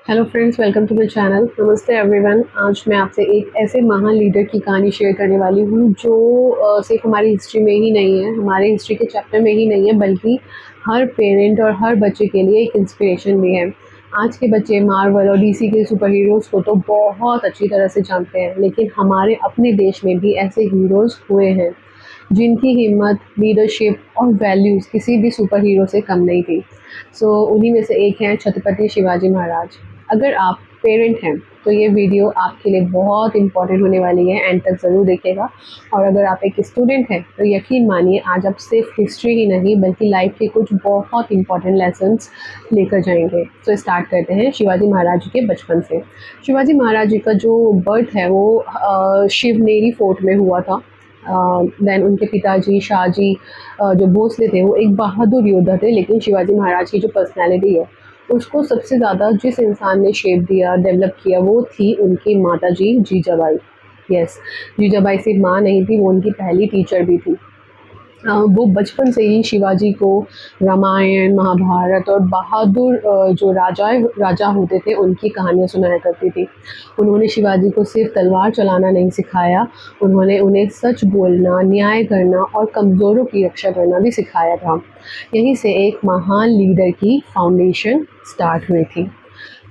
Hello friends, welcome to the channel. नमस्ते everyone. आज मैं आपसे एक ऐसे महान लीडर की कहानी शेयर करने वाली हूँ जो सिर्फ हमारी हिस्ट्री में ही नहीं है, हमारे हिस्ट्री के चैप्टर में ही नहीं है, बल्कि हर पेरेंट और हर बच्चे के लिए एक इंस्पिरेशन भी है। आज के बच्चे मार्वल और डीसी के सुपर हीरोज़ को तो बहुत अच्छी तरह से जानते हैं, लेकिन हमारे अपने देश में भी ऐसे हीरोज़ हुए हैं जिनकी हिम्मत, लीडरशिप और वैल्यूज़ किसी भी सुपर हीरो से कम नहीं थी। उन्हीं में से एक हैं छत्रपति शिवाजी महाराज। अगर आप पेरेंट हैं तो ये वीडियो आपके लिए बहुत इम्पॉर्टेंट होने वाली है, एंड तक ज़रूर देखिएगा। और अगर आप एक स्टूडेंट हैं तो यकीन मानिए आज आप सिर्फ हिस्ट्री ही नहीं बल्कि लाइफ के कुछ बहुत इंपॉर्टेंट लेसन्स लेकर जाएंगे। स्टार्ट करते हैं शिवाजी महाराज जी के बचपन से। शिवाजी महाराज जी का जो बर्थ है वो शिवनेरी फोर्ट में हुआ था। देन उनके पिताजी शाहजी जो भोसले थे वो एक बहादुर योद्धा थे, लेकिन शिवाजी महाराज की जो पर्सनैलिटी है उसको सबसे ज़्यादा जिस इंसान ने शेप दिया, डेवलप किया, वो थी उनकी माताजी जीजाबाई। यस, जीजाबाई सिर्फ माँ नहीं थी, वो उनकी पहली टीचर भी थी। वो बचपन से ही शिवाजी को रामायण, महाभारत और बहादुर जो राजा होते थे उनकी कहानियाँ सुनाया करती थी। उन्होंने शिवाजी को सिर्फ तलवार चलाना नहीं सिखाया, उन्होंने उन्हें सच बोलना, न्याय करना और कमज़ोरों की रक्षा करना भी सिखाया था। यहीं से एक महान लीडर की फाउंडेशन स्टार्ट हुई थी।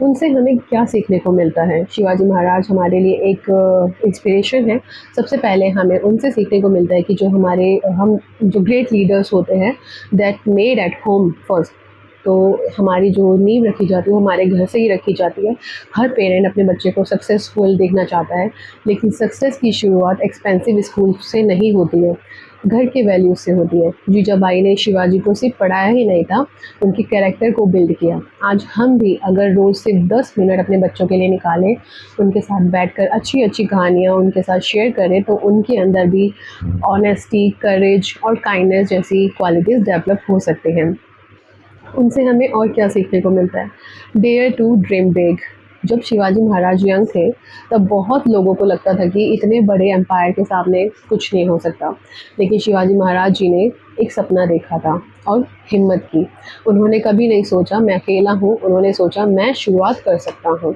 उनसे हमें क्या सीखने को मिलता है? शिवाजी महाराज हमारे लिए एक इंस्पिरेशन है। सबसे पहले हमें उनसे सीखने को मिलता है कि हम जो ग्रेट लीडर्स होते हैं, that made at home first. तो हमारी जो नींव रखी जाती है वो हमारे घर से ही रखी जाती है। हर पेरेंट अपने बच्चे को सक्सेसफुल देखना चाहता है, लेकिन सक्सेस की शुरुआत एक्सपेंसिव स्कूल से नहीं होती है, घर के वैल्यूज से होती है। जीजाबाई ने शिवाजी को सिर्फ पढ़ाया ही नहीं था, उनके कैरेक्टर को बिल्ड किया। आज हम भी अगर रोज़ सिर्फ 10 मिनट अपने बच्चों के लिए निकालें, उनके साथ बैठकर अच्छी अच्छी कहानियाँ उनके साथ शेयर करें, तो उनके अंदर भी ऑनेस्टी, करेज और काइंडनेस जैसी क्वालिटीज़ डेवलप हो सकती हैं। उनसे हमें और क्या सीखने को मिलता है? Dare to dream big. जब शिवाजी महाराज यंग थे तब बहुत लोगों को लगता था कि इतने बड़े एम्पायर के सामने कुछ नहीं हो सकता, लेकिन शिवाजी महाराज जी ने एक सपना देखा था और हिम्मत की। उन्होंने कभी नहीं सोचा मैं अकेला हूँ, उन्होंने सोचा मैं शुरुआत कर सकता हूँ।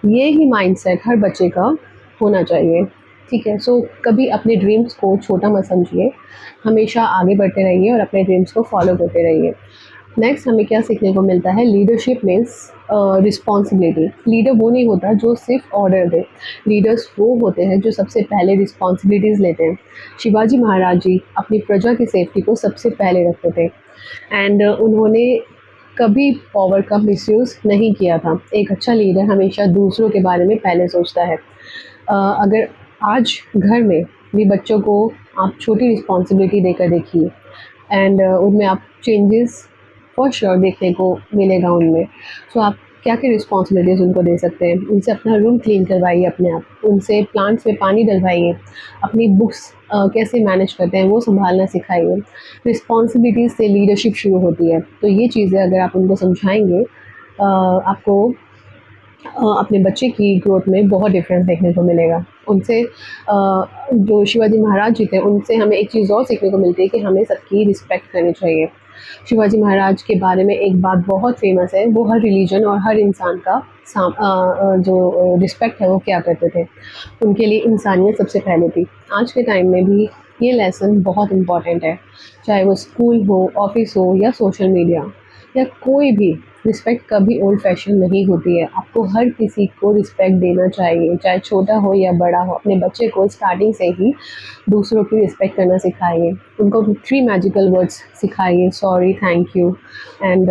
ये ही माइंडसेट हर बच्चे का होना चाहिए। ठीक है, कभी अपने ड्रीम्स को छोटा मत समझिए, हमेशा आगे बढ़ते रहिए और अपने ड्रीम्स को फॉलो करते रहिए। नेक्स्ट हमें क्या सीखने को मिलता है? Leadership means responsibility. लीडर वो नहीं होता जो सिर्फ ऑर्डर दे, लीडर्स वो होते हैं जो सबसे पहले रिस्पॉन्सिबिलिटीज़ लेते हैं। शिवाजी महाराज जी अपनी प्रजा की सेफ्टी को सबसे पहले रखते थे, एंड उन्होंने कभी पावर का मिसयूज़ नहीं किया था। एक अच्छा लीडर हमेशा दूसरों के बारे में पहले सोचता है। अगर आज घर में भी बच्चों को आप छोटी रिस्पॉन्सिबिलिटी देकर देखिए, एंड उनमें आप चेंजेस फॉर श्योर देखने को मिलेगा उनमें। आप क्या क्या रिस्पॉन्सिबिलिटीज़ उनको दे सकते हैं? उनसे अपना रूम क्लीन करवाइए अपने आप, उनसे प्लांट्स में पानी डलवाइए, अपनी बुक्स कैसे मैनेज करते हैं वो संभालना सिखाइए। रिस्पॉन्सिबिलिटीज़ से लीडरशिप शुरू होती है, तो ये चीज़ें अगर आप उनको समझाएंगे, आपको अपने बच्चे की ग्रोथ में बहुत डिफरेंस देखने को मिलेगा। उनसे जो शिवाजी महाराज जी थे उनसे हमें एक चीज़ और सीखने को मिलती है कि हमें सबकी रिस्पेक्ट करनी चाहिए। शिवाजी महाराज के बारे में एक बात बहुत फेमस है, वो हर रिलीजन और हर इंसान का जो रिस्पेक्ट है वो क्या करते थे। उनके लिए इंसानियत सबसे पहले थी। आज के टाइम में भी ये लेसन बहुत इम्पॉर्टेंट है, चाहे वो स्कूल हो, ऑफिस हो या सोशल मीडिया या कोई भी। रिस्पेक्ट कभी ओल्ड फैशन नहीं होती है, आपको हर किसी को रिस्पेक्ट देना चाहिए, चाहे छोटा हो या बड़ा हो। अपने बच्चे को स्टार्टिंग से ही दूसरों की रिस्पेक्ट करना सिखाइए, उनको 3 मैजिकल वर्ड्स सिखाइए, sorry, thank you and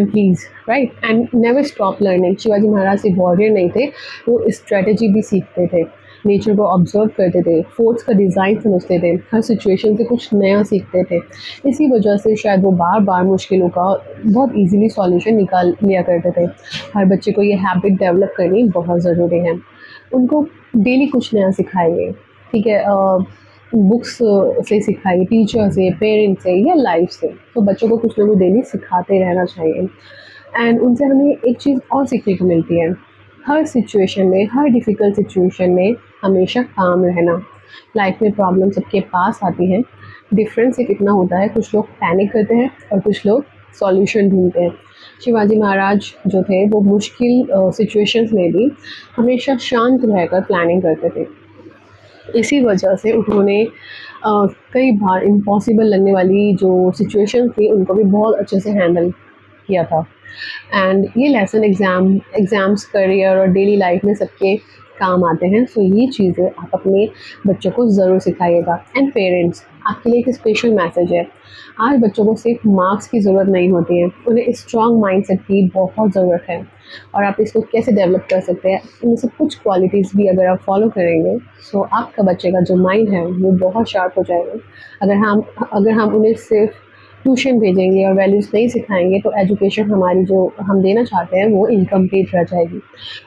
please, right, and never stop learning. Shivaji Maharaj सिर्फ वॉरियर नहीं थे, वो स्ट्रेटजी भी सीखते थे, नेचर को ऑब्जर्व करते थे, फोर्ट्स का डिज़ाइन समझते थे, हर सिचुएशन से कुछ नया सीखते थे। इसी वजह से शायद वो बार बार मुश्किलों का बहुत इजीली सॉल्यूशन निकाल लिया करते थे। हर बच्चे को ये हैबिट डेवलप करनी बहुत ज़रूरी है। उनको डेली कुछ नया सिखाइए, ठीक है, बुक्स से सिखाइए, टीचर से, पेरेंट्स से या लाइफ से। तो बच्चों को कुछ ना कुछ डेली सिखाते रहना चाहिए। एंड उनसे हमें एक चीज़ और सीखने को मिलती है, हर सिचुएशन में, हर डिफ़िकल्ट सिचुएशन में हमेशा काम रहना। लाइफ में प्रॉब्लम सबके पास आती है, डिफरेंस सिर्फ इतना होता है, कुछ लोग पैनिक करते हैं और कुछ लोग सॉल्यूशन ढूंढते हैं। शिवाजी महाराज जो थे वो मुश्किल सिचुएशंस में भी हमेशा शांत रहकर प्लानिंग करते थे। इसी वजह से उन्होंने कई बार इम्पॉसिबल लगने वाली जो सिचुएशन थी उनको भी बहुत अच्छे से हैंडल किया था। एंड ये लेसन एग्ज़ाम्स, करियर और डेली लाइफ में सबके काम आते हैं। सो ये चीज़ें आप अपने बच्चों को ज़रूर सिखाइएगा। एंड पेरेंट्स, आपके लिए एक स्पेशल मैसेज है। आज बच्चों को सिर्फ मार्क्स की ज़रूरत नहीं होती है, उन्हें स्ट्रॉन्ग माइंडसेट की बहुत ज़रूरत है। और आप इसको कैसे डेवलप कर सकते हैं, इनमें से कुछ क्वालिटीज़ भी अगर आप फॉलो करेंगे सो आपका बच्चे का जो माइंड है वो बहुत शार्प हो जाएगा। अगर हम उन्हें सिर्फ ट्यूशन भेजेंगे और वैल्यूज़ नहीं सिखाएंगे तो एजुकेशन हमारी जो हम देना चाहते हैं वो इनकम्प्लीट रह जाएगी।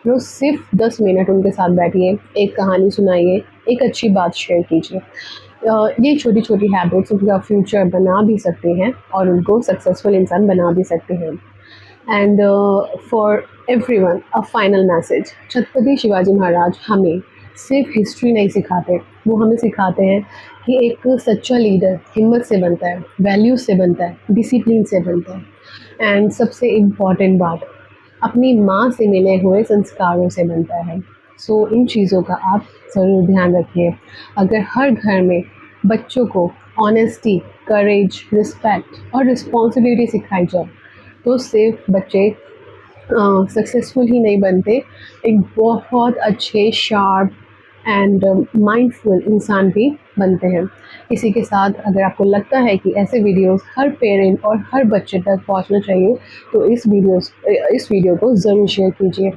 रोज़ सिर्फ 10 मिनट उनके साथ बैठिए, एक कहानी सुनाइए, एक अच्छी बात शेयर कीजिए। ये छोटी छोटी हैबिट्स उनका फ्यूचर बना भी सकते हैं और उनको सक्सेसफुल इंसान बना भी सकते हैं। And for everyone a final message, Chhatrapati Shivaji Maharaj हमें सिर्फ हिस्ट्री नहीं सिखाते, वो हमें सिखाते हैं कि एक सच्चा लीडर हिम्मत से बनता है, वैल्यूज से बनता है, डिसिप्लिन से बनता है, एंड सबसे इम्पॉर्टेंट बात, अपनी माँ से मिले हुए संस्कारों से बनता है। सो इन चीज़ों का आप ज़रूर ध्यान रखिए। अगर हर घर में बच्चों को ऑनेस्टी, करेज, रिस्पेक्ट और रिस्पॉन्सिबिलिटी सिखाई जाए तो सिर्फ बच्चे सक्सेसफुल ही नहीं बनते, एक बहुत अच्छे, शार्प एंड माइंडफुल इंसान भी बनते हैं। इसी के साथ अगर आपको लगता है कि ऐसे वीडियोस हर पेरेंट और हर बच्चे तक पहुंचना चाहिए तो इस वीडियो को ज़रूर शेयर कीजिए।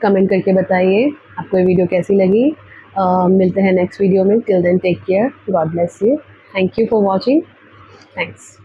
कमेंट करके बताइए आपको ये वीडियो कैसी लगी। मिलते हैं नेक्स्ट वीडियो में। Till then take care, God bless you, thank you for watching, thanks.